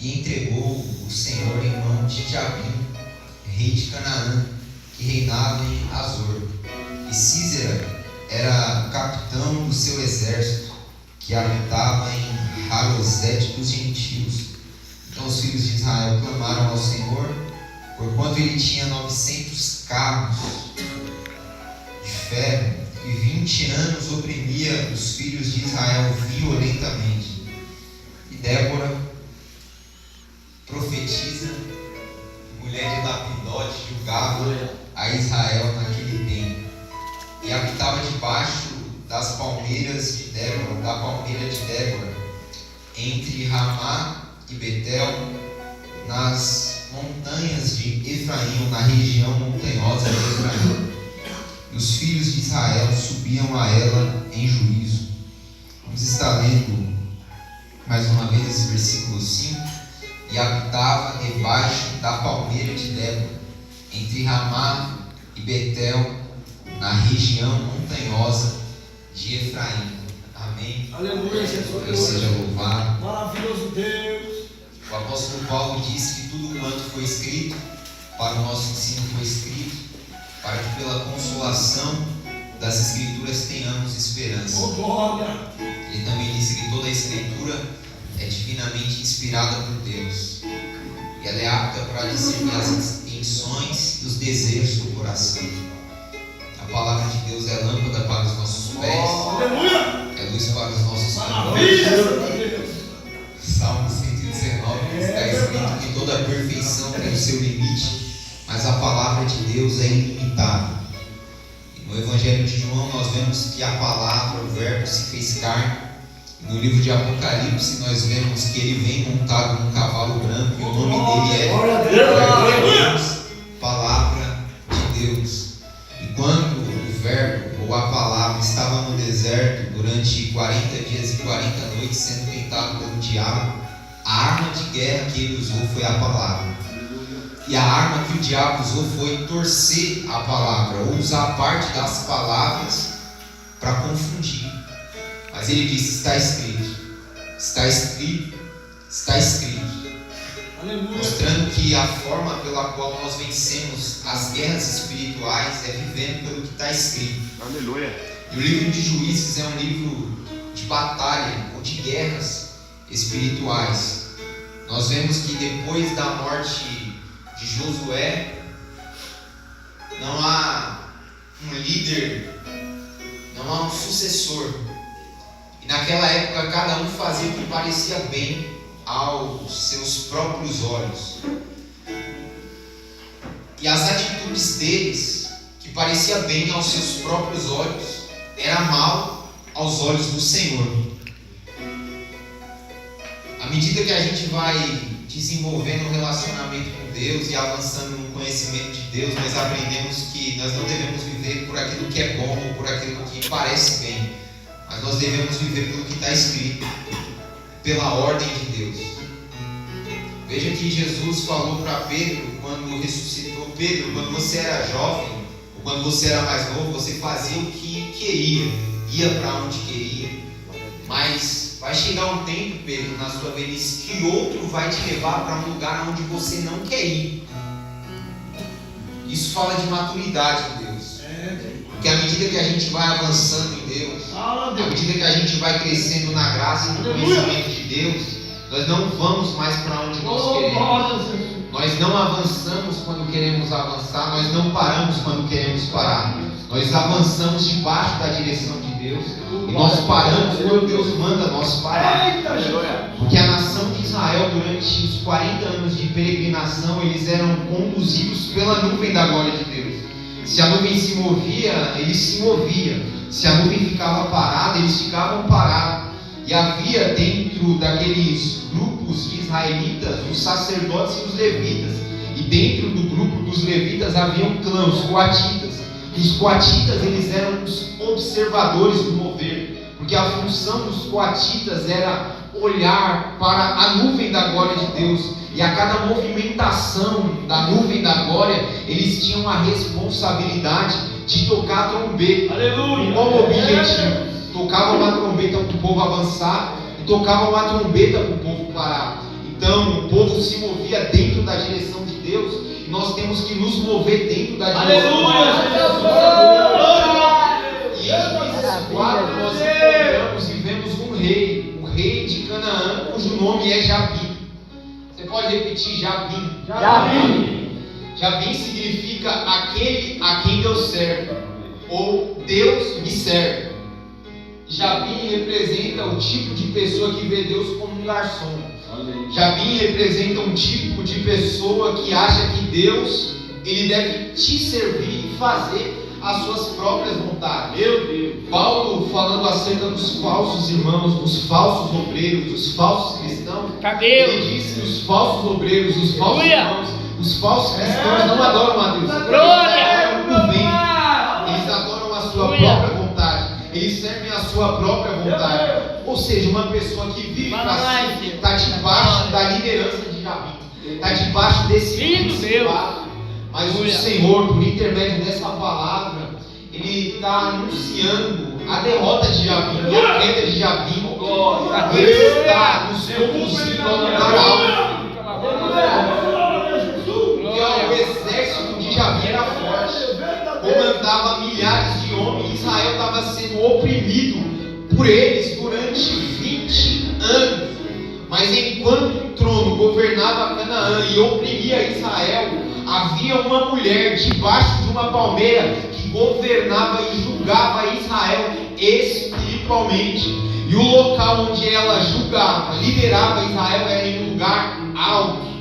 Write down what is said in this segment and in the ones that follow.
e entregou o Senhor em mão de Jabim, rei de Canaã, que reinava em Azor. E Sísera era capitão do seu exército, que habitava em Harosete dos gentios. Então os filhos de Israel clamaram ao Senhor, porquanto ele tinha 900 carros de ferro, e 20 anos oprimia os filhos de Israel violentamente. E Débora, profetisa, mulher de Lapidote, julgava a Israel naquele tempo, e habitava debaixo das palmeiras de Débora, da palmeira de Débora, entre Ramá e Betel, nas montanhas de Efraim, na região montanhosa de Efraim. E os filhos de Israel subiam a ela em juízo. Vamos estar lendo mais uma vez esse versículo 5. E habitava debaixo da palmeira de Débora, entre Ramá e Betel, na região montanhosa de Efraim. Amém. Aleluia, Jesus. Deus seja louvado. Maravilhoso Deus. O apóstolo Paulo diz que tudo quanto foi escrito para o nosso ensino foi escrito, para que pela consolação das Escrituras tenhamos esperança. Oh, glória. Ele também disse que toda a Escritura é divinamente inspirada por Deus, e ela é apta para discernir as intenções e os desejos do coração. A palavra de Deus é lâmpada para os nossos pés, é luz para os nossos caminhos. Salmo 119 está escrito que toda a perfeição tem o seu limite, mas a palavra de Deus é ilimitada. E no Evangelho de João nós vemos que a palavra, o verbo, se fez carne. No livro de Apocalipse nós vemos que ele vem montado num cavalo branco e o nome dele é Deus, Palavra de Deus. E quando o verbo ou a palavra estava no deserto durante 40 dias e 40 noites sendo tentado pelo diabo, a arma de guerra que ele usou foi a palavra. E a arma que o diabo usou foi torcer a palavra, ou usar parte das palavras para confundir. Mas ele disse: está escrito, está escrito, está escrito. Aleluia. Mostrando que a forma pela qual nós vencemos as guerras espirituais é vivendo pelo que está escrito. Aleluia. E o livro de Juízes é um livro de batalha ou de guerras espirituais. Nós vemos que depois da morte de Josué, não há um líder, não há um sucessor. E naquela época cada um fazia o que parecia bem aos seus próprios olhos. E as atitudes deles, que parecia bem aos seus próprios olhos, era mal aos olhos do Senhor. À medida que a gente vai desenvolvendo um relacionamento com Deus e avançando no conhecimento de Deus, nós aprendemos que nós não devemos viver por aquilo que é bom ou por aquilo que parece bem, mas nós devemos viver pelo que está escrito, pela ordem de Deus. Veja que Jesus falou para Pedro quando ressuscitou: Pedro, quando você era jovem, ou quando você era mais novo, você fazia o que queria, ia para onde queria. Mas vai chegar um tempo, Pedro, na sua velhice, que outro vai te levar para um lugar onde você não quer ir. Isso fala de maturidade em Deus. Porque à medida que a gente vai avançando em Deus, à medida que a gente vai crescendo na graça e no conhecimento de Deus, nós não vamos mais para onde nós queremos. Nós não avançamos quando queremos avançar, nós não paramos quando queremos parar. Nós avançamos debaixo da direção de Deus e nós paramos quando Deus manda nós parar. Porque a nação de Israel, durante os 40 anos de peregrinação, eles eram conduzidos pela nuvem da glória de Deus. Se a nuvem se movia, eles se moviam. Se a nuvem ficava parada, eles ficavam parados. E havia dentro daqueles grupos de israelitas os sacerdotes e os levitas. E dentro do grupo dos levitas havia um clã, os coatitas. E os coatitas, eles eram os observadores do mover. Porque a função dos coatitas era olhar para a nuvem da glória de Deus. E a cada movimentação da nuvem da glória, eles tinham a responsabilidade de tocar a trombeta. Aleluia! Com o objetivo. Tocavam uma trombeta para o povo avançar e tocavam uma trombeta para o povo parar. Então o povo se movia dentro da direção de Deus, e nós temos que nos mover dentro da direção de Deus. E em Juízes 4 nós encontramos e vemos um rei, o rei de Canaã, cujo nome é Jabim. Você pode repetir Jabim? Jabim significa aquele a quem Deus serve, ou Deus me serve. Jabim representa o tipo de pessoa que vê Deus como um garçom. Jabim representa um tipo de pessoa que acha que Deus, ele deve te servir e fazer as suas próprias vontades. Meu Deus. Paulo, falando acerca dos falsos irmãos, dos falsos obreiros, dos falsos cristãos, ele diz que os falsos obreiros, os falsos irmãos, os falsos cristãos não adoram a Deus. Eles adoram o bem. Eles adoram a sua própria vontade. Eles servem a sua própria vontade. Ou seja, uma pessoa que vive para si está debaixo da liderança de Jabim, está debaixo desse principado. Mas o Senhor, por intermédio dessa palavra, Ele está anunciando a derrota de Jabim, a queda de Jabim. Ele está nos conduzindo ao lugar alto. Porque o exército de Jabim era forte, comandava milhares de homens. Israel estava sendo oprimido por eles durante 20 anos. Mas enquanto um trono governava Canaã e oprimia Israel, havia uma mulher debaixo de uma palmeira que governava e julgava Israel espiritualmente. E o local onde ela julgava, liderava Israel, era em um lugar alto.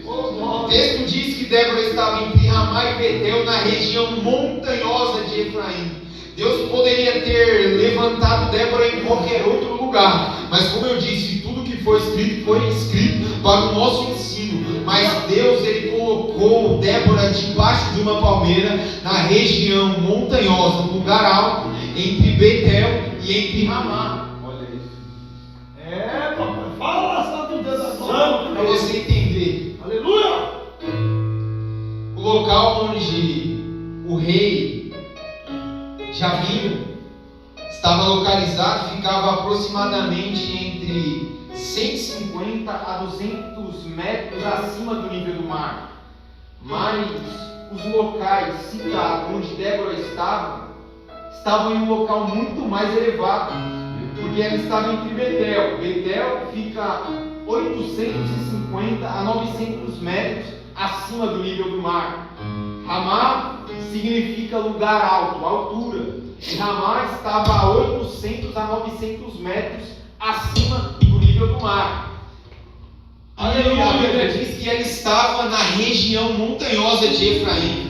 O texto diz que Débora estava entre Ramá e Betel, na região montanhosa de Efraim. Deus poderia ter levantado Débora em qualquer outro lugar, mas como eu disse, tudo que foi escrito para o nosso ensino. Mas Deus, Ele colocou Débora debaixo de uma palmeira, na região montanhosa, no lugar alto, entre Betel e entre Ramá. Olha isso. Papai, fala, Santo Deus da glória. Para você entender. Aleluia. O local onde o rei Jabim estava localizado ficava aproximadamente entre 150 a 200 metros acima do nível do mar. Mas os locais citados onde Débora estavam em um local muito mais elevado, porque ela estava entre Betel. Betel fica 850 a 900 metros acima do nível do mar. Ramá significa lugar alto, altura. E Ramá estava a 800 a 900 metros acima do nível do mar. E a Bíblia diz que ela estava na região montanhosa de Efraim.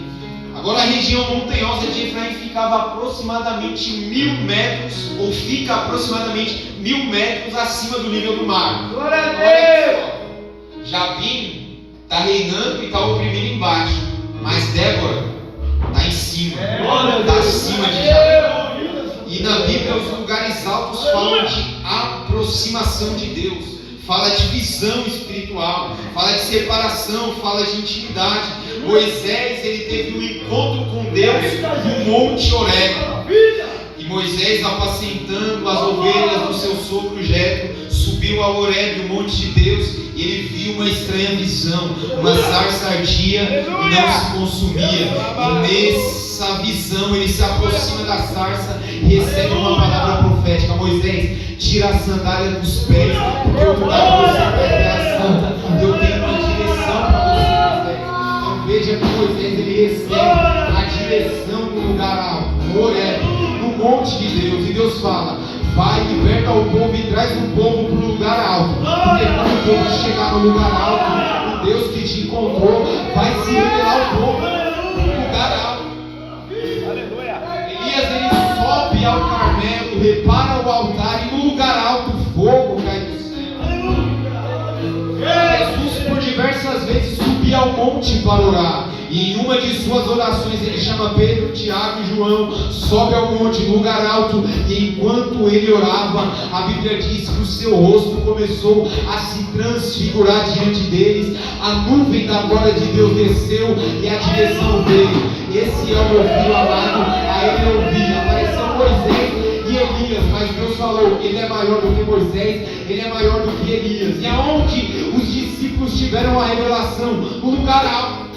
Agora a região montanhosa de Efraim ficava aproximadamente 1000 metros, ou fica aproximadamente 1000 metros acima do nível do mar. Glória a Deus. Jabim está reinando e está oprimindo embaixo, mas Débora está em cima, está acima de Jabim. E na Bíblia os lugares altos falam de aproximação de Deus, fala de visão espiritual, fala de separação, fala de intimidade. Moisés, ele teve um encontro com Deus no Monte Horebe. E Moisés, apacentando as ovelhas do seu sogro Jetro, subiu ao Horebe, o monte de Deus, e ele viu uma estranha visão, uma sarça ardia e não se consumia. E nessa visão ele se aproxima da sarça e recebe uma palavra profética: Moisés, tira a sandália dos pés, porque o lugar que você vai é a santa. Eu tenho uma direção para você, Moisés. Então veja que Moisés, ele recebe a direção do lugar alto, no Horebe, no monte de Deus. E Deus fala: vai, liberta o povo e traz o povo para o lugar alto. Porque quando o povo chegar no lugar alto, o Deus que te encontrou vai se revelar ao povo no lugar alto. Elias, ele sobe ao Carmelo, repara o altar, e no lugar alto fogo cai do céu. Jesus por diversas vezes subia ao monte para orar. E em uma de suas orações ele chama Pedro, Tiago e João, sobe ao monte, no lugar alto, e enquanto ele orava, a Bíblia diz que o seu rosto começou a se transfigurar diante deles. A nuvem da glória de Deus desceu e a direção veio. Esse é o meu filho amado, a ele eu ouvi. Apareceu Moisés e Elias, mas Deus falou, ele é maior do que Moisés, ele é maior do que Elias. E aonde os discípulos tiveram a revelação? No lugar alto.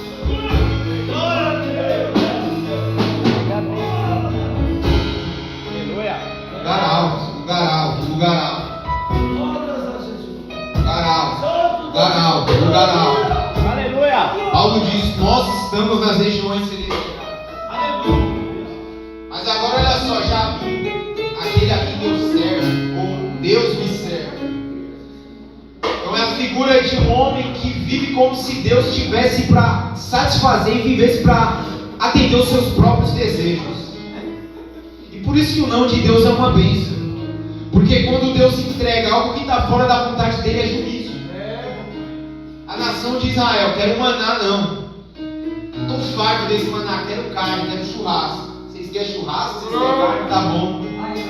Lugar alto, lugar alto, lugar alto. Lugar alto, lugar alto, lugar alto. Aleluia. Paulo diz, nós estamos nas regiões celestiais. Aleluia. Mas agora olha só, já aquele a quem Deus serve, ou Deus me serve. Então é a figura de um homem que vive como se Deus tivesse para satisfazer e vivesse para atender os seus próprios desejos. E por isso que o não de Deus é uma bênção. Porque quando Deus entrega algo que está fora da vontade dele é juízo. A nação de Israel, quero maná não. Estou farto desse maná, quero carne, quero churrasco. Vocês querem churrasco? Vocês querem carne? Tá bom.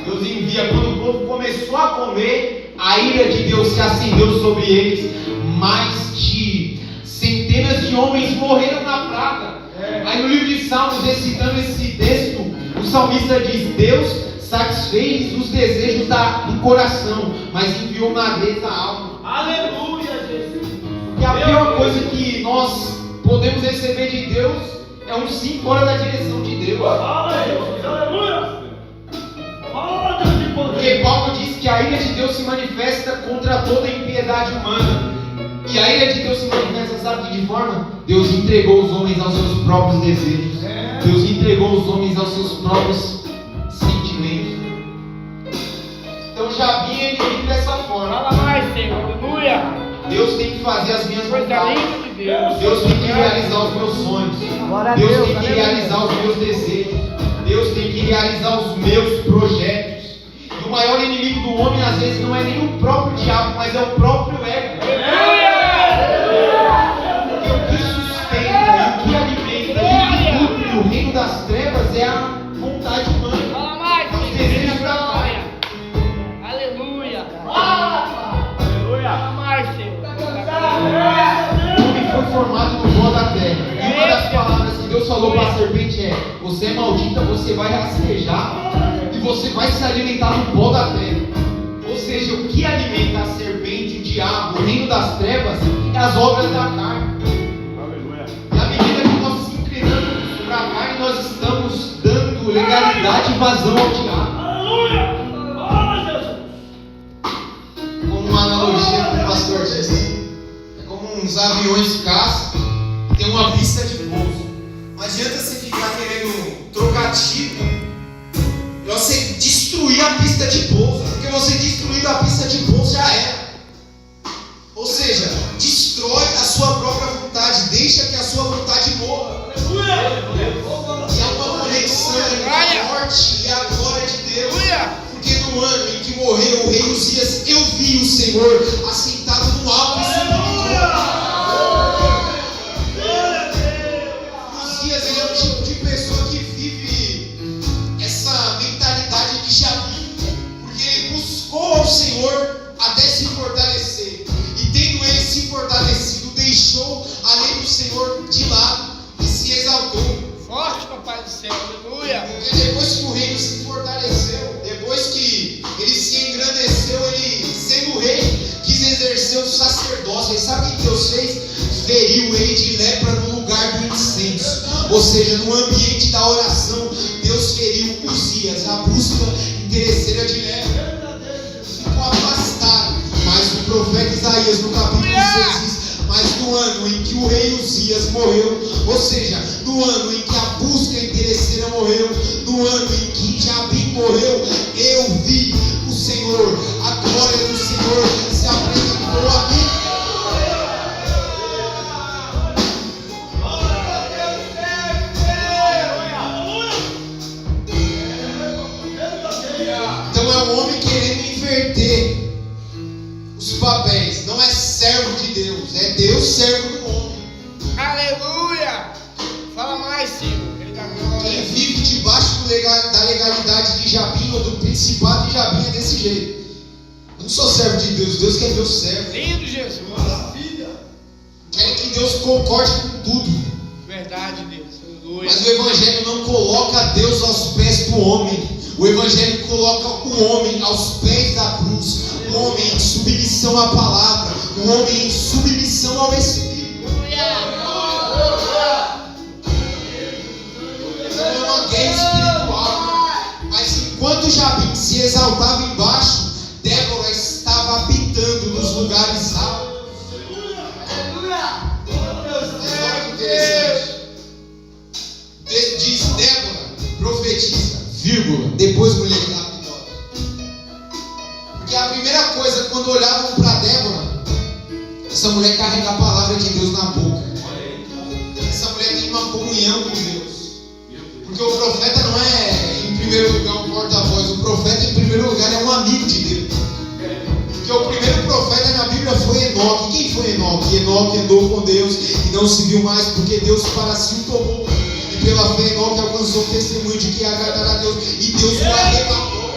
Deus envia. Quando o povo começou a comer, a ira de Deus se acendeu sobre eles. Mais de centenas de homens morreram na praga. Aí no livro de Salmos, recitando esse texto, o salmista diz: Deus satisfez os desejos do coração, mas enviou magreza à alma. Aleluia, Jesus. E a pior coisa que nós podemos receber de Deus é um sim fora da direção de Deus. Aleluia. Porque Paulo diz que a ira de Deus se manifesta contra toda a impiedade humana. E a ira de Deus se manifesta, sabe de que forma? Deus entregou os homens aos seus próprios desejos. Deus entregou os homens aos seus próprios sentimentos. Então Jabim, ele vive dessa forma. Fala mais, Senhor. Aleluia. Deus tem que fazer as minhas Coisa vontades. linda de Deus. Deus tem que realizar os meus sonhos. Deus tem que realizar os meus desejos. Deus tem que realizar os meus projetos. E o maior inimigo do homem às vezes não é nem o próprio diabo, mas é o próprio ego. Porque o que sustenta e o que alimenta e o que nutre o reino das trevas é a vontade humana. Fala mais, É os desejos da carne. Aleluia. Aleluia. Fala mais, Senhor. O homem foi formado no pó da terra. E uma das palavras que Deus falou para a serpente é: você é maldita, você vai rastejar e você vai se alimentar do pó da terra. Ou seja, o que alimenta a serpente, o diabo, o reino das trevas, é as obras da carne. Aleluia. E à medida que nós se inclinamos para a carne, nós estamos dando legalidade e vazão ao diabo. Aleluia. Fala, Jesus. Como uma analogia que o pastor disse, é como uns aviões de caça que tem uma pista de pouso. Não adianta você ficar querendo trocar tipo e você destruir a pista de pouso, porque você destruindo a pista de pouso já era. Ou seja, destrói a sua própria vontade, deixa que a sua vontade morra. E há uma conexão entre a morte e a glória de Deus. Porque no ano em que morreu o rei Uzias, eu vi o Senhor assentado no alto e sublime trono. Uzias, ele é um tipo de pessoa que vive essa mentalidade de Jabim, porque ele buscou ao Senhor até se fortalecer. E tendo ele se fortalecido, deixou a lei do Senhor de lado e se exaltou. Forte, papai do céu. Aleluia. Porque depois que o reino se fortaleceu, depois que ele se engrandeceu, ele, sendo rei, quis exercer o sacerdócio. E sabe o que Deus fez? Feriu ele de lepra no lugar do incenso. Ou seja, no ambiente da oração, Deus feriu Uzias, a busca interesseira de lepra. Ficou afastado. Mas o profeta Isaías, no capítulo 6, diz: mas no ano em que o rei Uzias morreu, ou seja, no ano em que a busca interesseira morreu, no ano em que Jabim morreu, eu vi o Senhor, a glória do Senhor se apresentou a mim. Então é um homem querendo inverter os papéis. Não é servo de Deus, é Deus servo do homem. Aleluia. Fala mais, Senhor. Rei da glória. Quem vive debaixo da legalidade de Jabim ou do principado de Jabim é desse jeito. Eu não sou servo de Deus, Deus quer meu servo. Lindo, Jesus. Querem que Deus concorde com tudo. Verdade, Deus. Aleluia. Mas o Evangelho não coloca Deus aos pés do homem. O Evangelho coloca o homem aos pés da cruz, o homem em submissão à palavra, o homem em submissão ao Espírito. Não é uma guerra espiritual, mas enquanto Jabim se exaltava embaixo, Débora estava habitando nos lugares altos. Interessante. O texto diz: Débora profetiza, vírgula, depois mulher de lapidória. Porque a primeira coisa, quando olhavam para Débora, essa mulher carrega a palavra de Deus na boca. Essa mulher tem uma comunhão com Deus. Porque o profeta não é, em primeiro lugar, um porta-voz. O profeta, em primeiro lugar, é um amigo de Deus. Porque o primeiro profeta na Bíblia foi Enoque. Quem foi Enoque? Enoque andou com Deus e não se viu mais, porque Deus para si o tomou. E pela fé Enoque alcançou o testemunho de que agradará a Deus, e Deus o arrebatou.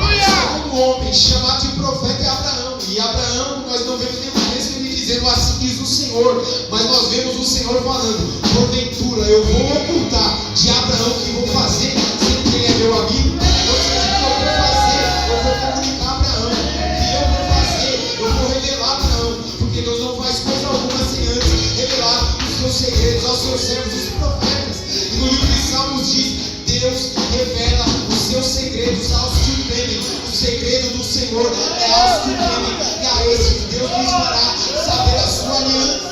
O segundo homem chamado de profeta é Abraão. E Abraão, nós não vemos nenhum texto ele dizendo assim diz o Senhor, mas nós vemos o Senhor falando: porventura eu vou ocultar de Abraão o que vou fazer, sendo que ele é meu amigo. Ou seja, o que eu vou fazer, eu vou comunicar a Abraão. O que eu vou fazer, eu vou revelar a Abraão. Porque Deus não faz coisa alguma sem antes revelar os seus segredos aos seus servos, os profetas. E no livro de Salmos diz: Deus revela os seus segredos aos que o temem. O segredo do Senhor é aos que o temem, e a esses Deus lhes fará saber a sua aliança.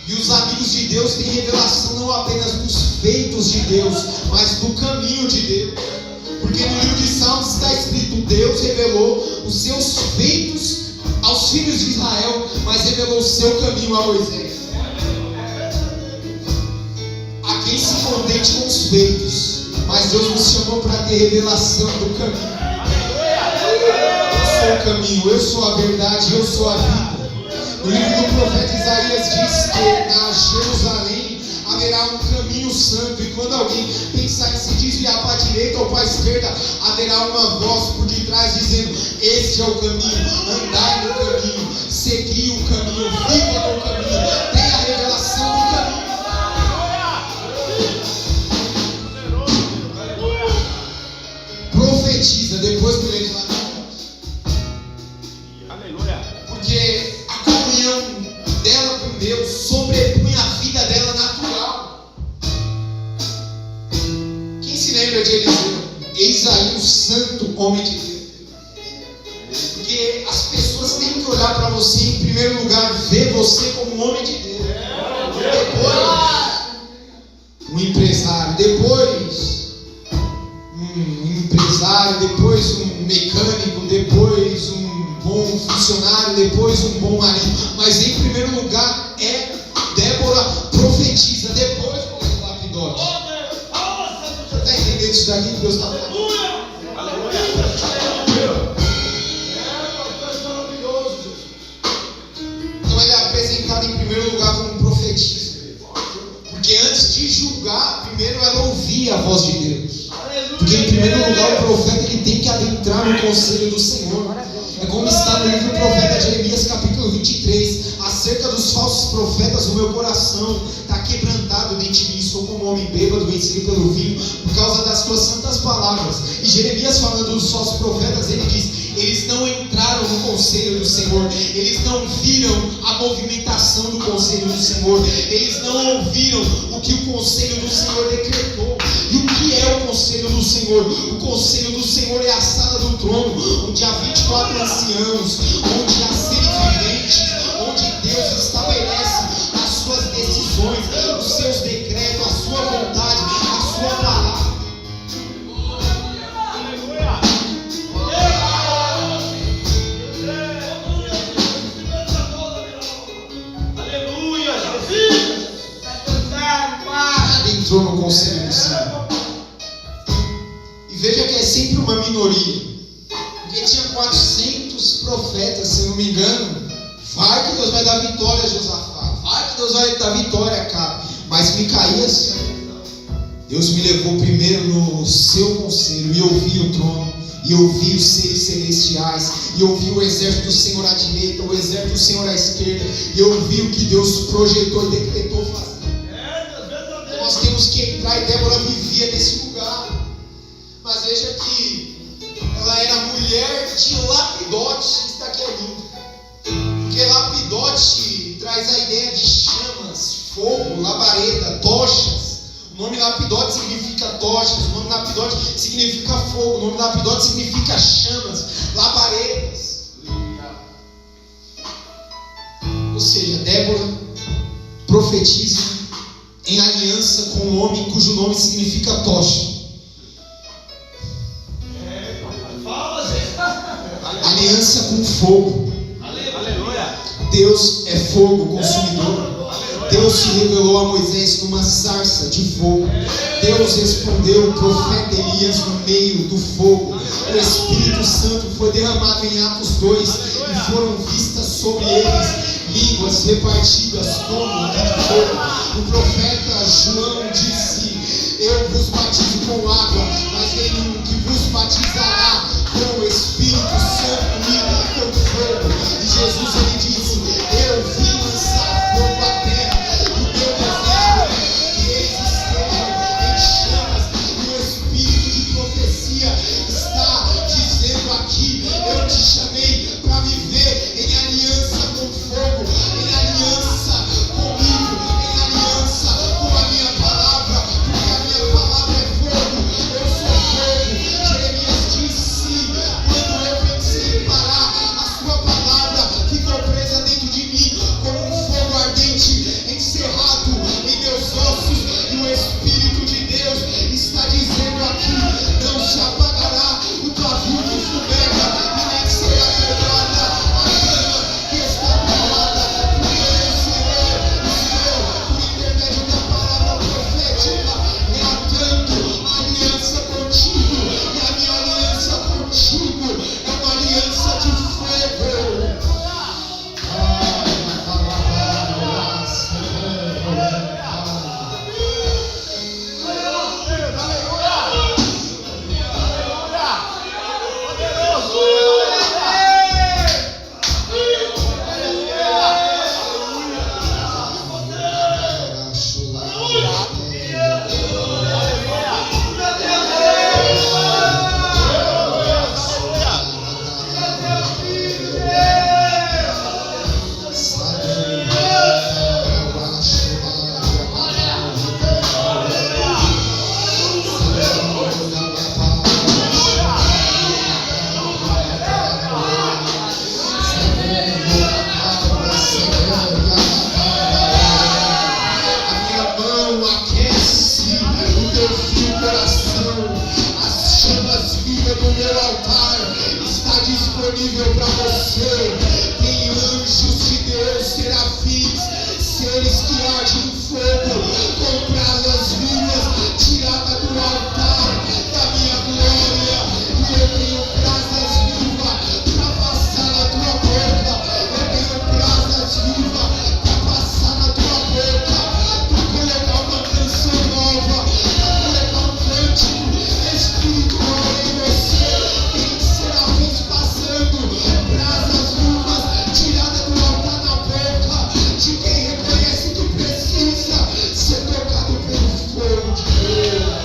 E os amigos de Deus têm revelação não apenas dos feitos de Deus, mas do caminho de Deus. Porque no livro de Salmos está escrito: Deus revelou os seus feitos aos filhos de Israel, mas revelou o seu caminho a Moisés. Há quem se contente com os feitos, mas Deus nos chamou para ter revelação do caminho. Eu sou o caminho, eu sou a verdade, eu sou a vida. No livro do profeta Isaías diz que na Jerusalém haverá um caminho santo, e quando alguém pensar em se desviar para a direita ou para a esquerda, haverá uma voz por detrás dizendo: este é o caminho, andai no caminho, segui o caminho, viva no caminho, tenha a revelação do caminho. Profetiza, depois do leite lá. Porque a comunhão dela com Deus sobrepunha a vida dela natural. Quem se lembra de Eliseu? Eis aí o santo homem de Deus. Porque as pessoas têm que olhar para você, em primeiro lugar, ver você como um homem de Deus. Depois, um empresário. Depois, um empresário. Depois, um mecânico. Depois, um bom funcionário, depois um bom marido. Mas em primeiro lugar é Débora profetiza, depois o lapidote. Você está entendendo isso daqui que Deus está falando? Então ele é apresentado em primeiro lugar como profetisa, porque antes de julgar, primeiro ela ouvia a voz de Deus. Porque em primeiro lugar o profeta ele tem que adentrar no conselho do Senhor. É como está no livro do profeta Jeremias, capítulo 23. Acerca dos falsos profetas, o meu coração está quebrantado dentro de mim. Sou como um homem bêbado, vencido pelo vinho, por causa das tuas santas palavras. E Jeremias, falando dos falsos profetas, ele diz: eles não entraram no conselho do Senhor, eles não viram a movimentação do conselho do Senhor, eles não ouviram o que o conselho do Senhor decretou. E o que é o conselho do Senhor? O conselho do Senhor é a sala do trono, onde há 24 anciãos, onde há seres viventes, onde Deus estabelece as suas decisões, os seus decretos, a sua vontade, a sua palavra. Entrou no conselho do Senhor. E veja que é sempre uma minoria. Porque tinha 400 profetas, se eu não me engano. Vai que Deus vai dar vitória a Josafá. Vai que Deus vai dar vitória a Acabe. Mas Micaías, Deus me levou primeiro no seu conselho e eu vi o trono. E eu vi os seres celestiais, e eu vi o exército do Senhor à direita, o exército do Senhor à esquerda, e eu vi o que Deus projetou e decretou fazer. Nós temos que entrar, e Débora vivia nesse lugar. Mas veja que ela era mulher de Lapidote. Isso aqui é lindo, porque Lapidote traz a ideia de chamas, fogo, labareda, tochas. O nome Lapidote significa tochas, o nome Lapidote significa fogo, o nome Lapidote significa chamas, labaredas. Ou seja, Débora profetiza em aliança com um homem cujo nome significa tocha. Aliança com fogo. Aleluia. Deus é fogo consumidor. Deus se revelou a Moisés numa sarça de fogo. Deus respondeu o profeta Elias no meio do fogo. O Espírito Santo foi derramado em Atos 2 e foram vistas sobre eles línguas repartidas como de fogo. O profeta João disse: eu vos batizo com água, mas vem um que vos batizará com o Espírito Santo e com fogo. E Jesus ele disse: eu vim lançar fogo à terra. O meu desejo é que eles estejam em chamas. E o Espírito de profecia está dizendo aqui: eu te chamei para viver em aliança com fogo, em aliança comigo, em aliança com a minha palavra, porque a minha palavra é fogo, eu sou fogo. Jeremias disse: quando eu pensei em parar, a sua palavra ficou presa dentro de mim como um fogo ardente encerrado em meus ossos. E o Espírito de Deus está dizendo aqui: não se apagará o pavio que fumega, e nem será quebrada a cama que está parada, porque eu serei o Senhor, por intermédio da palavra profética, reatando a aliança contigo. E a minha aliança contigo é uma aliança de fogo. Para você, tem anjos de Deus, serafins, seres que ardem em fogo, com brasas vivas, tirada do altar da minha glória. E eu tenho brasas vivas para passar na tua boca. Eu tenho brasas vivas para passar na tua boca, para colocar uma canção nova, para colocar um cântico espiritual em você. Tem serafins passando, brasas vivas, tirada do altar na boca de quem reconhece que precisa ser tocado pelo fogo de Deus.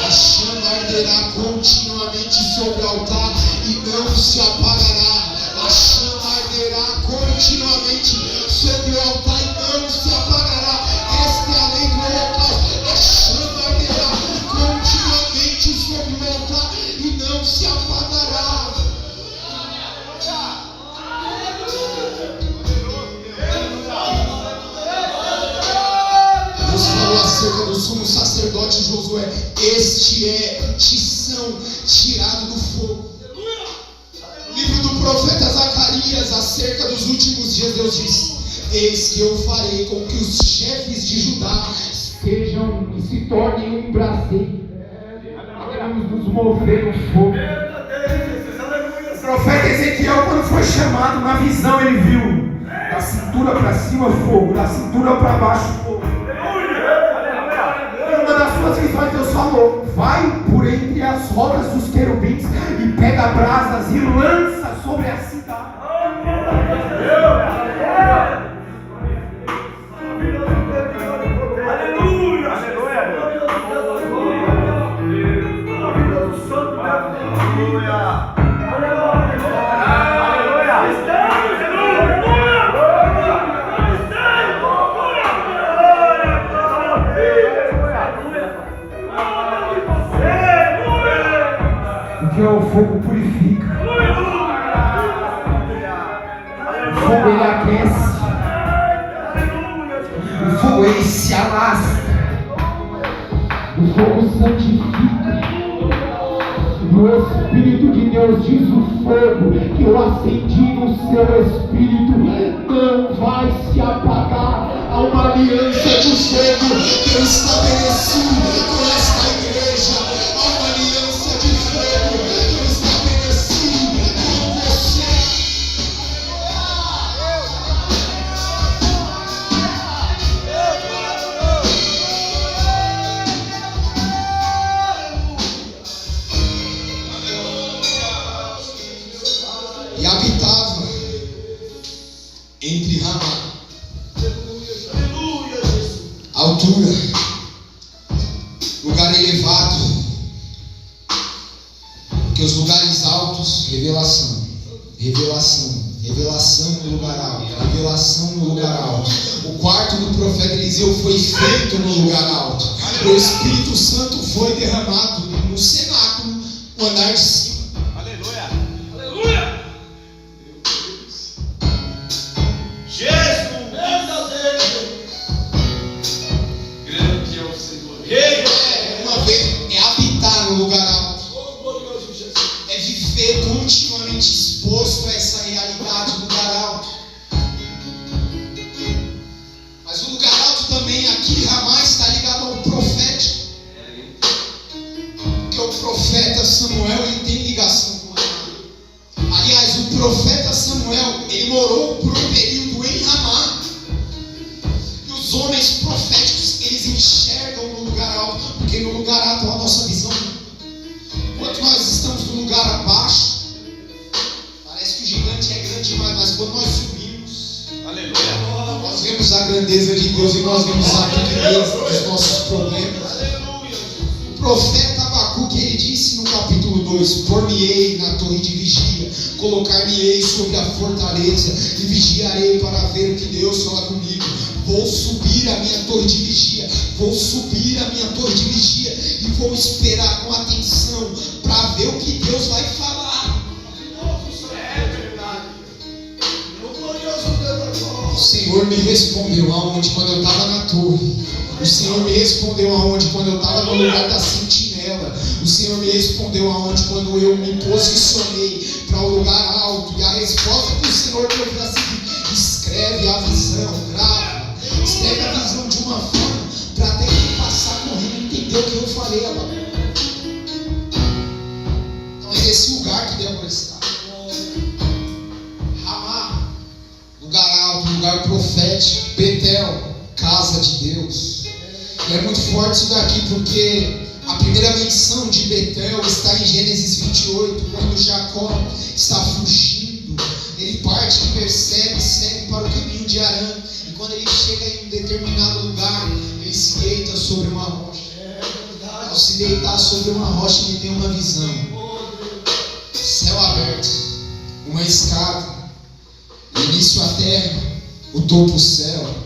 A chama arderá continuamente sobre o altar e não se apagará. A chama arderá continuamente sobre o altar e não se apagará. Esta é a lei do holocausto. A chama arderá continuamente sobre o altar e não se apagará. Deus falou acerca do sumo sacerdote Josué: este é tição tirado do fogo. Livro do profeta Zacarias, acerca dos últimos dias, Deus diz: eis que eu farei com que os chefes de Judá sejam e se torne um braseiro. Queremos nos mover no fogo. O profeta Ezequiel, quando foi chamado na visão, ele viu da cintura para cima fogo, da cintura para baixo fogo. Em uma das suas visões Deus falou: vai por entre as rodas dos querubins e pega brasas e lança sobre a cidade. Porque o fogo purifica, o fogo ele aquece, o fogo ele se alastra, o fogo santifica. E o Espírito de Deus diz: o fogo que eu acendi no seu espírito não vai se apagar. Há uma aliança de fogo que eu estabeleci com esta igreja. Há uma aliança de fogo que eu estabeleci com você. E habitava entre Ramá, altura, lugar elevado, porque os lugares altos, revelação, revelação, revelação no lugar alto, revelação no lugar alto. O quarto do profeta Eliseu foi feito no lugar alto. O Espírito Santo foi derramado no cenáculo, no andar de cima. Aleluia! Aleluia! Jesus! Grande é o Senhor. Uma vez é habitar no lugar alto. É viver continuamente exposto a essa realidade do lugar alto. Mas o lugar alto também aqui, Ramá, está ligado ao profético. Porque o profeta Samuel, ele tem ligação com Ramá. Aliás, o profeta Samuel, ele morou por um período em Ramá. E os homens proféticos, eles enxergam no lugar alto, porque no lugar alto é a nossa visão. Enquanto nós estamos no lugar abaixo, parece que o gigante é grande demais, mas quando nós subimos, Aleluia! nós vemos a grandeza de Deus e nós vemos a pequenez dos nossos problemas. O profeta Abacuque, ele disse no capítulo 2: por-me-ei na torre de vigia, colocar-me-ei sobre a fortaleza e vigiarei para ver o que Deus fala comigo. Vou subir a minha torre de vigia, vou subir a minha torre de vigia e vou esperar com atenção para ver o que Deus vai falar. O Senhor me respondeu aonde quando eu estava na torre. O Senhor me respondeu aonde quando eu estava no lugar da sentinela. O Senhor me respondeu aonde quando eu me posicionei para o lugar alto. E a resposta do Senhor foi a seguinte: escreve a visão, grava. Escreve a visão de uma forma para ter que passar correndo e entender o que eu falei agora. Então é esse lugar que Débora está. Ramá, lugar alto, lugar profético. Betel, casa de Deus. E é muito forte isso daqui, porque a primeira menção de Betel está em Gênesis 28, quando Jacó está fugindo. Ele parte de Berseba e segue para o caminho de Arã. E quando ele chega em um determinado lugar, ele se deita sobre uma rocha. Ao se deitar sobre uma rocha, ele tem uma visão. Céu aberto, uma escada, início a terra, o topo o céu.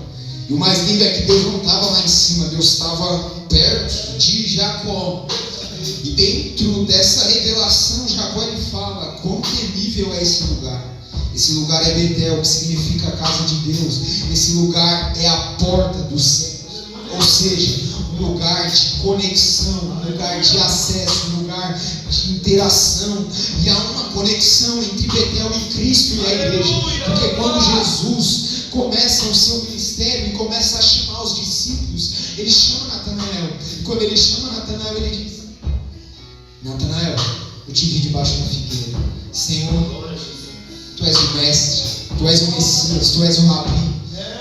E o mais lindo é que Deus não estava lá em cima, Deus estava perto de Jacó. E dentro dessa revelação, Jacó ele fala: quão temível é esse lugar. Esse lugar é Betel, que significa casa de Deus. Esse lugar é a porta do céu. Ou seja, um lugar de conexão, um lugar de acesso, um lugar de interação. E há uma conexão entre Betel e Cristo e a igreja. Porque quando Jesus começa o seu ministério e começa a chamar os discípulos, ele chama Natanael. quando ele chama Natanael, ele diz: Natanael, eu te vi debaixo da figueira. Senhor, tu és o mestre, tu és o Messias, tu és o Rabi,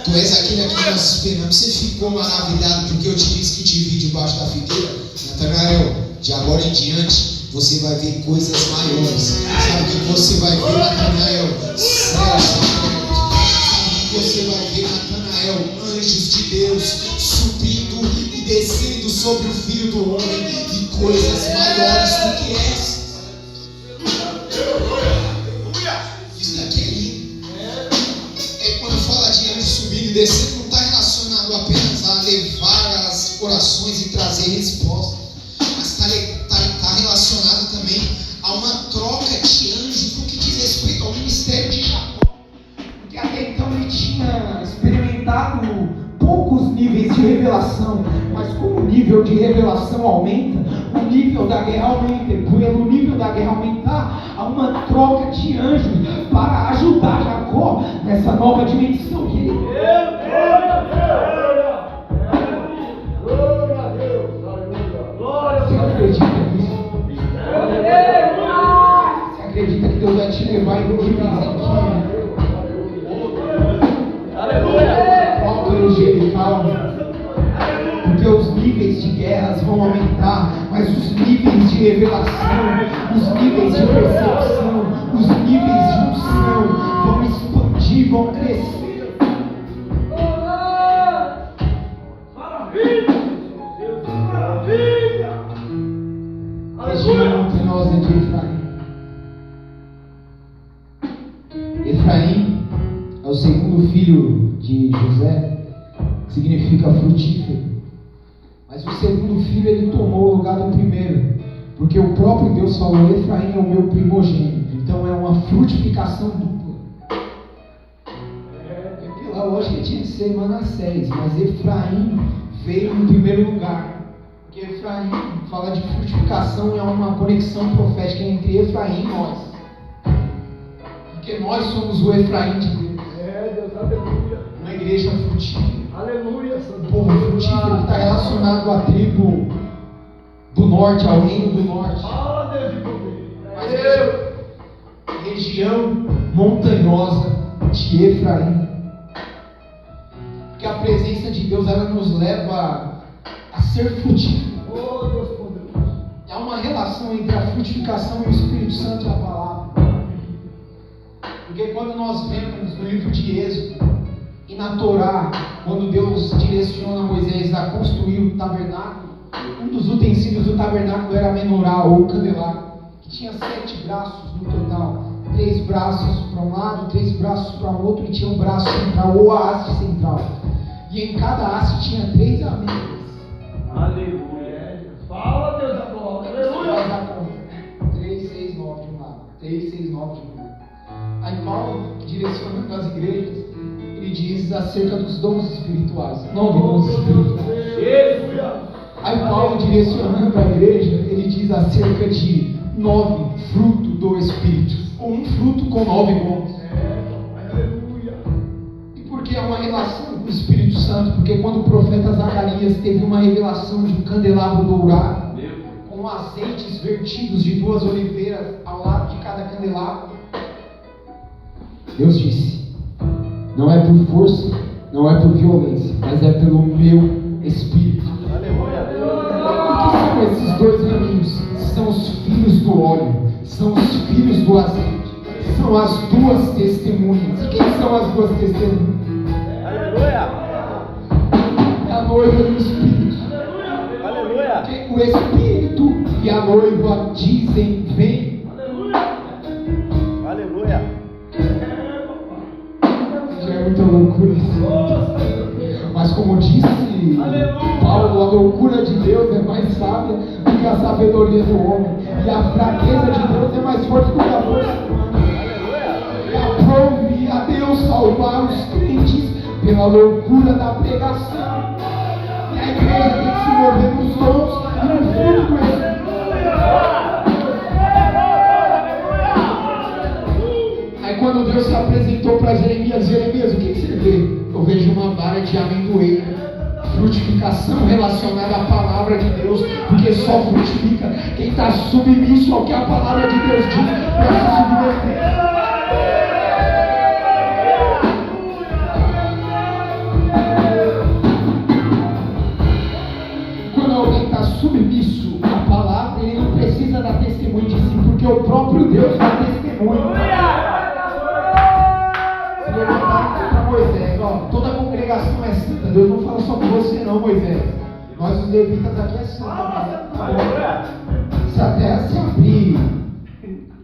tu és aquele a quem nós esperamos. Você ficou maravilhado porque eu te disse que te vi debaixo da figueira? Natanael, de agora em diante você vai ver coisas maiores. Sabe o que você vai ver, Natanael? Céus. Sabe o que você vai ver, Natanael? Anjos de Deus subindo e descendo sobre o Filho do Homem, e coisas maiores do que essas. Isso daqui é lindo. Quando fala de anjos subindo e descendo, não está relacionado apenas a levar as orações e trazer respostas, mas está relacionado também a uma troca de anjos no que diz respeito ao ministério de Jacó. Porque até então ele tinha experimentado poucos níveis de revelação, mas como o nível de revelação aumenta, o nível da guerra aumenta, e pelo nível da guerra aumentar, há uma troca de anjos para ajudar Jacó nessa nova dimensão que ele... Você acredita nisso? Você acredita que Deus vai te levar em níveis aqui? Angelical, porque os níveis de guerras vão aumentar, mas os níveis de revelação, os níveis de percepção, os níveis de unção vão expandir, vão crescer. Região montanhosa de Efraim. Efraim é o segundo filho de José, que significa frutífero. Mas o segundo filho ele tomou o lugar do primeiro, porque o próprio Deus falou: Efraim é o meu primogênito. Então é uma frutificação dupla. Pela lógica tinha que ser Manassés, mas Efraim veio no primeiro lugar, porque Efraim fala de frutificação e há uma conexão profética entre Efraim e nós, porque nós somos o Efraim de Deus. Uma igreja frutífera. Aleluia. Um povo frutífero que está relacionado à tribo do norte, ao reino do norte. Mas região montanhosa de Efraim. Porque a presença de Deus ela nos leva a ser frutífero. Há uma relação entre a frutificação e o Espírito Santo e a palavra. Porque quando nós vemos no livro de Êxodo e na Torá, quando Deus direciona Moisés a construir o tabernáculo, um dos utensílios do tabernáculo era a menorá ou o candelabro, que tinha 7 braços no total, 3 braços para um lado, 3 braços para o outro, e tinha um braço central ou a haste central, e em cada haste tinha 3 amêndoas. Aleluia. Fala, Deus da glória. Aleluia. Faz a conta. 3, 6, 9 de um lado, 3, 6, 9 de outro. Aí Paulo, direcionando as igrejas, ele diz acerca dos dons espirituais. 9 dons espirituais. Aí Paulo, direcionando a igreja, ele diz acerca de 9 frutos do Espírito, ou um fruto com 9 dons. E por que há uma relação com o Espírito Santo? Porque quando o profeta Zacarias teve uma revelação de um candelabro dourado, com azeites vertidos de 2 oliveiras ao lado de cada candelabro, Deus disse: não é por força, não é por violência, mas é pelo meu Espírito. O que são esses 2 caminhos? São os filhos do óleo, são os filhos do azeite, são as 2 testemunhas. E quem são as 2 testemunhas? É a noiva do Espírito. Porque o Espírito e a noiva dizem: vem. É muita loucura isso. Mas como disse Paulo, a loucura de Deus é mais sábia do que a sabedoria do homem, e a fraqueza de Deus é mais forte do que a força humana. E aprove a Deus salvar os crentes pela loucura da pregação. E a igreja tem que se mover nos dons e no fruto do Espírito. Aí quando Deus se apresentou para Jeremias: Jeremias, o que você vê? Eu vejo uma vara de amendoeira, frutificação relacionada à palavra. palavra de Deus, porque só frutifica quem está submisso ao que a palavra de Deus diz para se submeter. Quando alguém está submisso à palavra, ele não precisa dar testemunho de si, porque o próprio Deus dá testemunho. Se levantar para Moisés, ó, toda a congregação é santa. Deus não fala só com você não, Moisés. Nós os levitas aqui é santa. Se a terra se abrir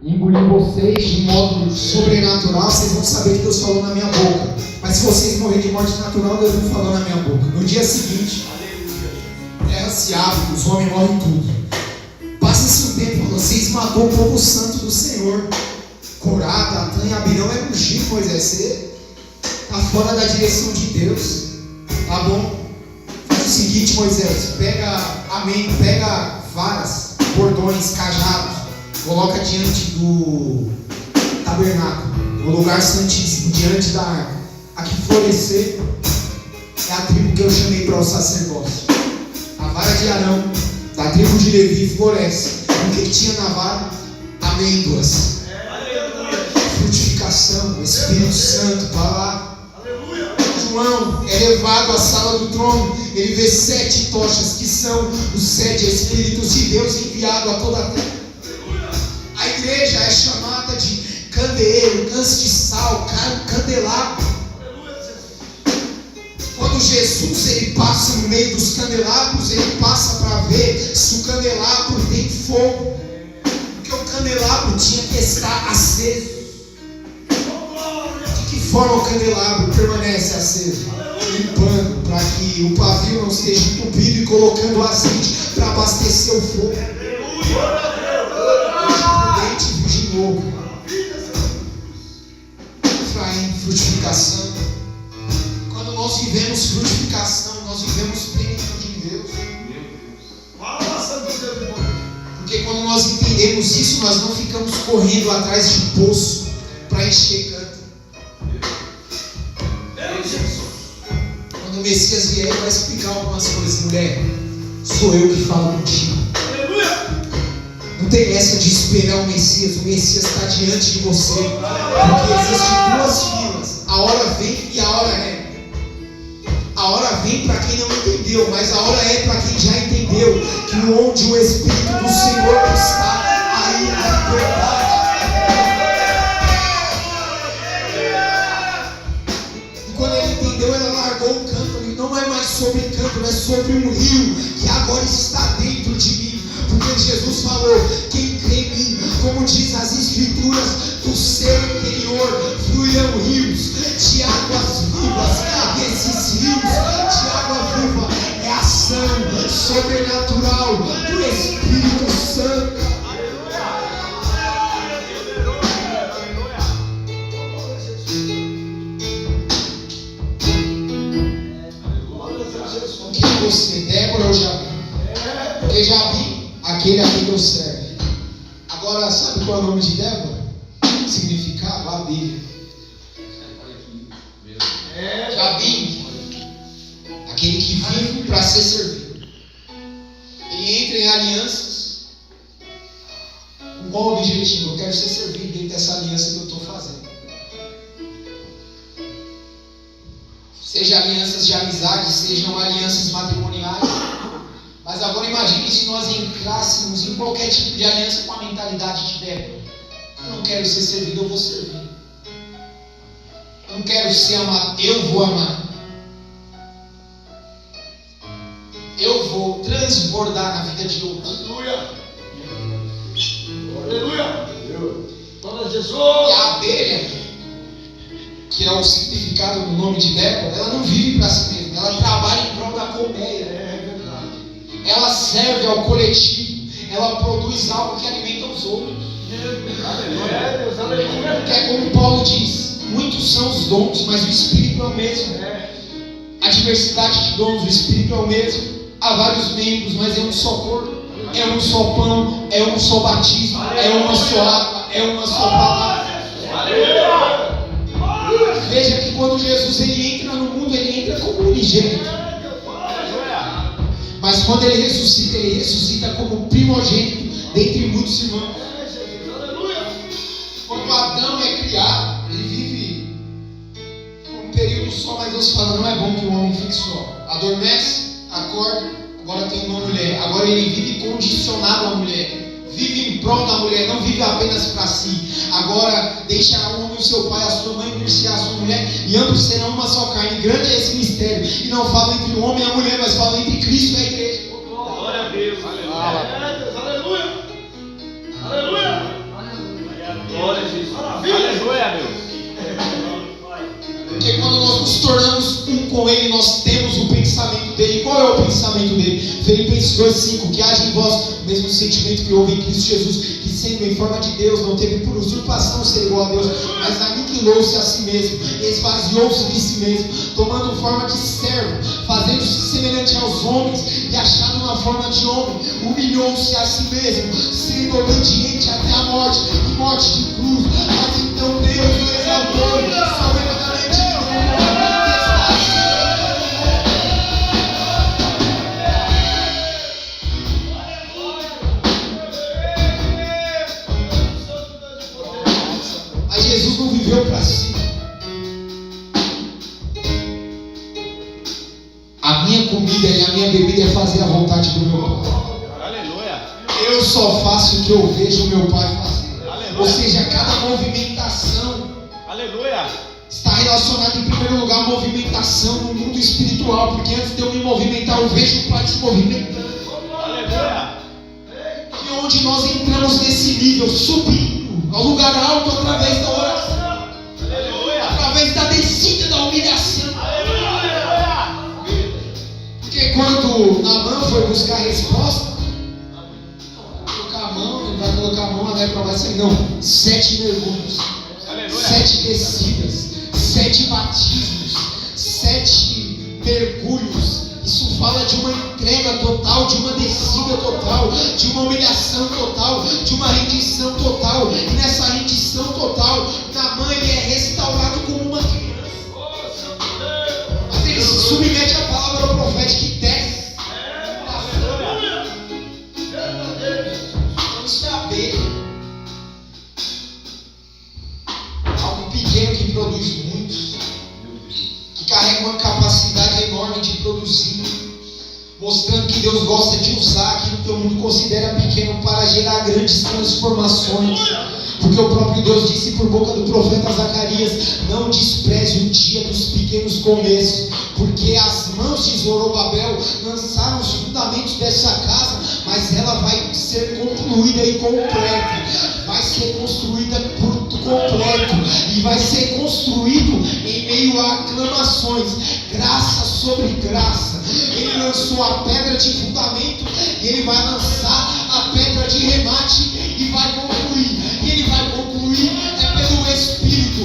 e engolir vocês De modo sobrenatural, vocês vão saber que Deus falou na minha boca. Mas se vocês morrerem de morte natural, Deus não falou na minha boca. No dia seguinte, a terra se abre, os homens morrem tudo. Passa-se um tempo, vocês matou o povo santo do Senhor. Corá, Datã e Abirão é ungido, Moisés. Você está fora da direção de Deus. Tá bom? Faz o seguinte, Moisés, pega varas, cordões, cajados, coloca diante do tabernáculo, no lugar santíssimo, diante da arca. A que florescer é a tribo que eu chamei para o sacerdócio. A vara de Arão, da tribo de Levi, floresce. O que tinha na vara? Amêndoas. Frutificação, o Espírito Santo, palavra. João é levado à sala do trono, ele vê 7 tochas, que são os 7 Espíritos de Deus enviados a toda a terra. A igreja é chamada de candeeiro, castiçal, candelabro. Quando Jesus ele passa no meio dos candelabros, ele passa para ver se o candelabro tem fogo, porque o candelabro tinha que estar aceso. De que forma o candelabro permanece aceso? Limpando, para que o pavio não esteja entupido, e colocando azeite para abastecer o fogo. Prudente e virgem novo. Efraim, frutificação. Quando nós vivemos frutificação, nós vivemos plenitude em Deus. Porque quando nós entendemos isso, nós não ficamos correndo atrás de poço para encher canto. Quando o Messias vier, ele vai explicar algumas coisas. Mulher, sou eu que falo contigo. Não tem essa de esperar o Messias está diante de você. Porque existem 2 filas. A hora vem e a hora é. A hora vem para quem não entendeu, mas a hora é para quem já entendeu que onde o Espírito do Senhor está, aí a liberdade. E quando ele entendeu, ela largou o canto. E não é mais sobre canto, é sobre um rio que agora está dentro de mim. Porque Jesus falou: quem crê em mim, como diz as Escrituras, do seu interior fluirão rios de águas vivas. E esses rios de água viva é a ação sobrenatural do Espírito Santo. O que é você, Débora ou Jabi? Porque Jabi, aquele a quem Deus serve. Agora, sabe qual é o nome de Débora? Significado, a Bíblia. Jabi, aquele que vive para ser servido. Ele entra em alianças com qual objetivo? Eu quero ser servido dentro dessa aliança que eu estou fazendo. Seja alianças de amizade, sejam alianças matrimoniais. Mas agora imagine se nós entrássemos em qualquer tipo de aliança com a mentalidade de Débora. Eu não quero ser servido, eu vou servir. Eu não quero ser amado, eu vou amar. Eu vou transbordar na vida de outros. Aleluia! Aleluia! Glória a Jesus! E a abelha, que é o significado do nome de Débora, ela não vive para si mesma, ela trabalha em prol da colmeia. É verdade. Ela serve ao coletivo, ela produz algo que alimenta os outros. Aleluia! Deus, aleluia! Porque é como Paulo diz: muitos são os dons, mas o Espírito é o mesmo. A diversidade de dons, o Espírito é o mesmo. Há vários membros, mas é um só corpo, é um só pão, é um só batismo, é uma só água, é uma só palavra. Veja que quando Jesus ele entra no mundo, ele entra como unigênito. Mas quando ele ressuscita como primogênito dentre muitos irmãos. Quando Adão é criado, ele vive um período só, mas Deus fala, não é bom que o homem fique só. Adormece, acorda, agora tem uma mulher. Agora ele vive condicionado à mulher. Vive em prol da mulher, não vive apenas para si. Agora deixa o homem, o seu pai, a sua mãe, unir-se à sua mulher, e ambos serão uma só carne. Grande é esse mistério. E não fala entre o homem e a mulher, mas fala entre Cristo e a igreja. Glória a Deus. Aleluia. Aleluia. Glória a Jesus. Aleluia, Deus. Porque quando nós nos tornamos um com Ele, nós temos o pensamento dele. Qual é o pensamento dele? Filipenses 2,5: que haja em vós o mesmo sentimento que houve em Cristo Jesus, que sendo em forma de Deus, não teve por usurpação ser igual a Deus, mas aniquilou-se a si mesmo, esvaziou-se de si mesmo, tomando forma de servo, fazendo-se semelhante aos homens, e achado na forma de homem, humilhou-se a si mesmo, sendo obediente até a morte, e morte de cruz. Mas então Deus o exaltou soberanamente. Mas Jesus não viveu para si. A minha comida e a minha bebida é fazer a vontade do meu Pai. Aleluia. Eu só faço o que eu vejo o meu Pai fazer. Aleluia. Ou seja, cada movimentação Aleluia. está relacionada em primeiro lugar à movimentação no mundo espiritual, porque antes de eu me movimentar, eu vejo o Pai se movimentando. Aleluia. E onde nós entramos nesse nível, subindo ao lugar alto através da oração, Aleluia. através da descida da humilhação. Aleluia. Porque quando Naamã foi buscar a resposta, ele vai colocar a mão, a lepra vai sair. Não, 7 mergulhos, Aleluia. 7 descidas, 7 batismos, 7 mergulhos. Isso fala de uma entrega total, de uma descida total, de uma humilhação total, de uma rendição total. E nessa rendição total, Naamã ele é restaurado como uma criança. Mas ele se submete à palavra profética e desce. Isso é abelha. Algo pequeno que produz muitos, que carrega uma capacidade enorme de produzir, mostrando que Deus gosta de usar aquilo que o mundo considera pequeno para gerar grandes transformações. Porque o próprio Deus disse por boca do profeta Zacarias: não despreze o dia dos pequenos começos, porque as mãos de Zorobabel lançaram os fundamentos dessa casa, mas ela vai ser concluída e completa, vai ser construída por completo, e vai ser construído em meio a aclamações, graça sobre graça. Ele lançou a pedra de fundamento, e ele vai lançar a pedra de remate e vai concluir. E ele vai concluir pelo Espírito. E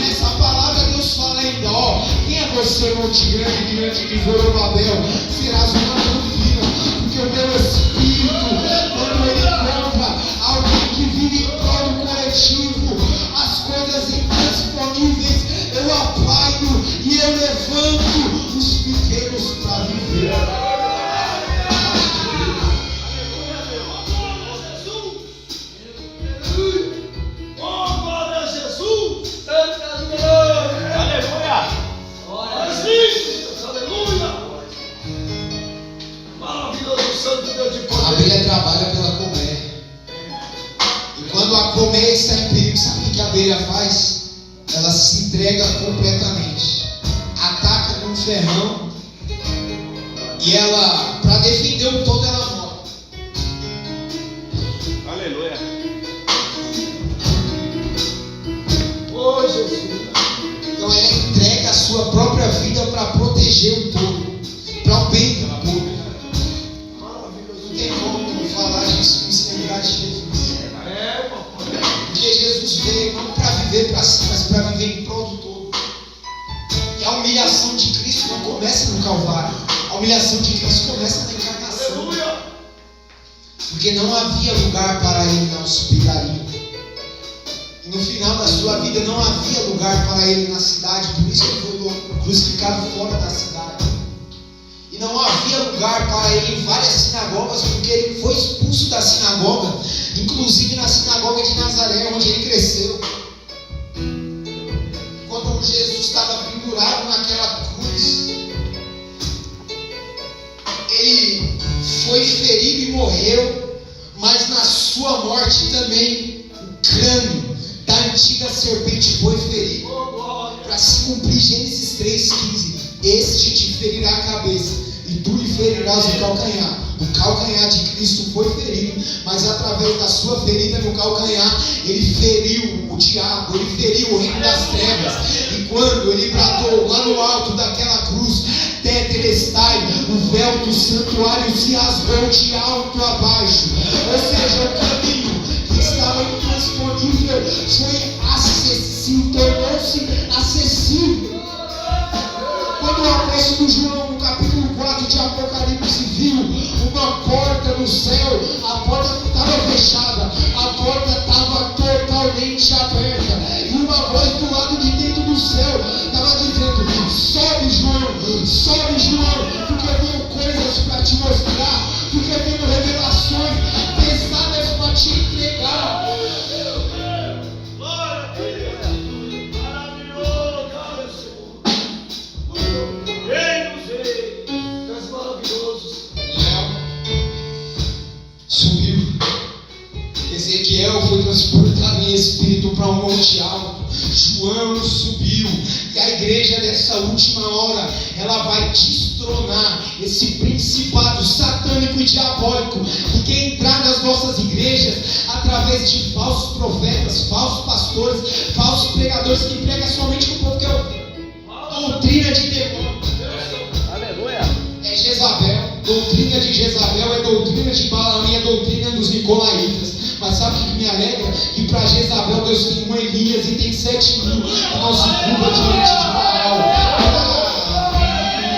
nessa palavra Deus fala ainda: ó, quem é você, monte grande, diante de Zorobabel? Serás uma campina, porque o meu Espírito, quando ele encontra alguém que vive em prol do coletivo, as coisas intransponíveis, eu apago e eu levanto os pequenos para viver. A abelha trabalha pela colmeia. E quando a colmeia está em perigo, sabe o que a abelha faz? Ela se entrega completamente. Ataca com um ferrão. E ela, para defender o todo, ela morre. Aleluia. Oh, Jesus. Então ela entrega a sua própria vida para proteger o todo, para o bem do todo. Não tem como falar disso sem se lembrar de Jesus. Porque Jesus veio não para viver para si, mas para viver em prol do todo. E a humilhação de Cristo não começa no Calvário. A humilhação de Cristo começa na encarnação. Porque não havia lugar para ele na hospedaria. E no final da sua vida não havia lugar para ele na cidade. Por isso ele foi crucificado fora da cidade. E E não havia lugar para ele em várias sinagogas, porque ele foi expulso da sinagoga, inclusive na sinagoga de Nazaré, onde ele cresceu. Quando Jesus estava pendurado naquela cruz, ele foi ferido e morreu, mas na sua morte também o crânio da antiga serpente foi ferido, para se cumprir Gênesis 3,15. Este te ferirá a cabeça e tu lhe ferirás o calcanhar. O calcanhar de Cristo foi ferido, mas através da sua ferida no calcanhar, ele feriu o diabo, ele feriu o reino das trevas. E quando ele bradou lá no alto daquela cruz, Tetelestai, o véu do santuário se rasgou de alto a baixo. Ou seja, o caminho que estava intransponível foi acessível, tornou-se acessível. Quando o apóstolo João, no capítulo 4 de Apocalipse, viu uma porta no céu, a porta não estava fechada, a porta estava totalmente aberta, e uma voz do lado de dentro do céu estava dizendo: sobe João, porque eu tenho coisas para te mostrar, porque eu tenho revelações pesadas para te entregar. Subiu. Ezequiel foi transportado em espírito para um monte alto. João subiu. E a igreja dessa última hora, ela vai destronar esse principado satânico e diabólico que quer entrar nas nossas igrejas através de falsos profetas, falsos pastores, falsos pregadores que pregam somente com o povo que é doutrina de demônio. É Jezabel. Doutrina de Jezabel é doutrina de Balaão e é doutrina dos Nicolaitas. Mas sabe o que me alegra? Que para Jezabel Deus tem um Elias e tem 7.000 que não se curva diante de Baal.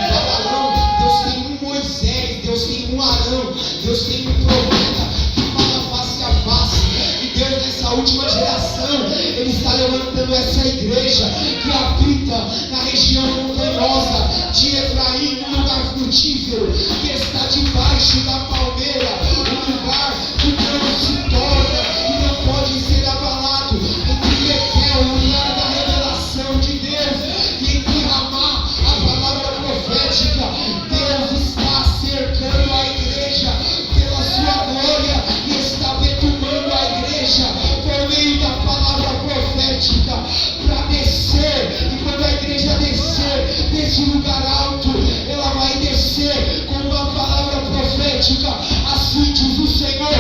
Para Balaão, Deus tem um Moisés, Deus tem um Arão, Deus tem um profeta que fala face a face. E Deus, nessa última geração, Ele está levantando essa igreja que habita na região montanhosa de Efraim, um lugar frutífero, que está debaixo da palmeira, um lugar que não se torna e não pode ser abalado, entre Betel, o lugar da revelação de Deus, e entre Ramá, a palavra profética. Deus está cercando a igreja pela sua glória e está betumando a igreja por meio da palavra profética para descer. E quando a igreja descer desse lugar alto, ela vai descer com uma palavra profética. Assim diz o Senhor: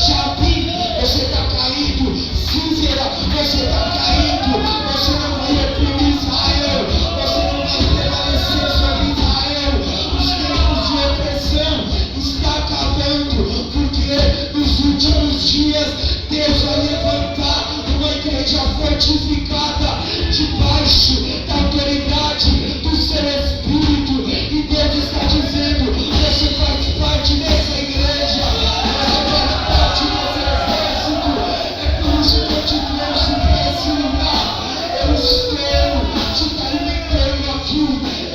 Jabim, você está caído. Císera, você está caído. Você não vai oprimir Israel, você não vai prevalecer sobre Israel. Os tempos de opressão estão acabando, porque nos últimos dias Deus vai levantar uma igreja fortificada debaixo da autoridade do seu Espírito. E Deus está dizendo: você faz parte dessa igreja, você faz parte desse exército. É por isso que eu te trouxe para esse lugar. Eu estou te alimentando aqui,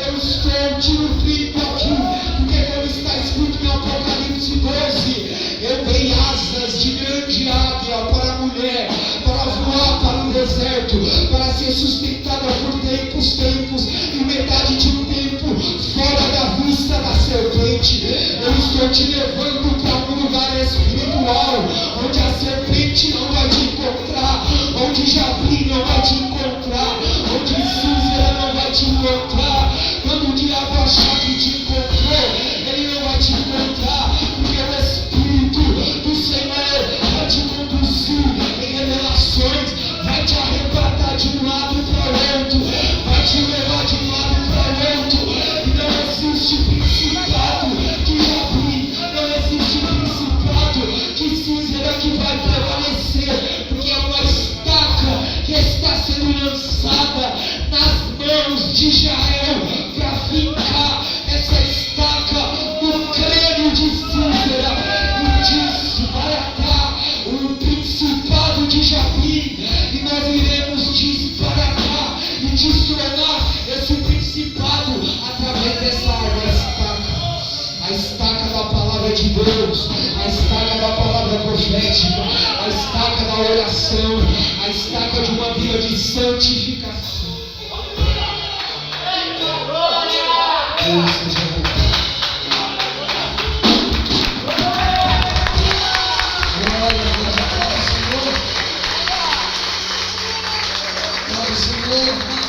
eu estou te nutrindo aqui, porque como está escrito em Apocalipse 12, eu dei asas de grande águia para a mulher, para voar para o deserto, para ser sustentada por tempos, e metade de um tempo fora da vista da serpente. Eu estou te levando para um lugar espiritual, onde a serpente não vai te encontrar, onde Jabim não vai te encontrar, onde Císera não vai te encontrar. Quando o diabo achar que te encontrou, ele não vai te encontrar, porque o Espírito do Senhor vai te conduzir em revelações, vai te arrebatar de um lado para o outro. a estaca da palavra profética, a estaca da oração, a estaca de uma vida de santificação. Deus seja louvado. Glória a Deus, Senhor. Glória ao Senhor.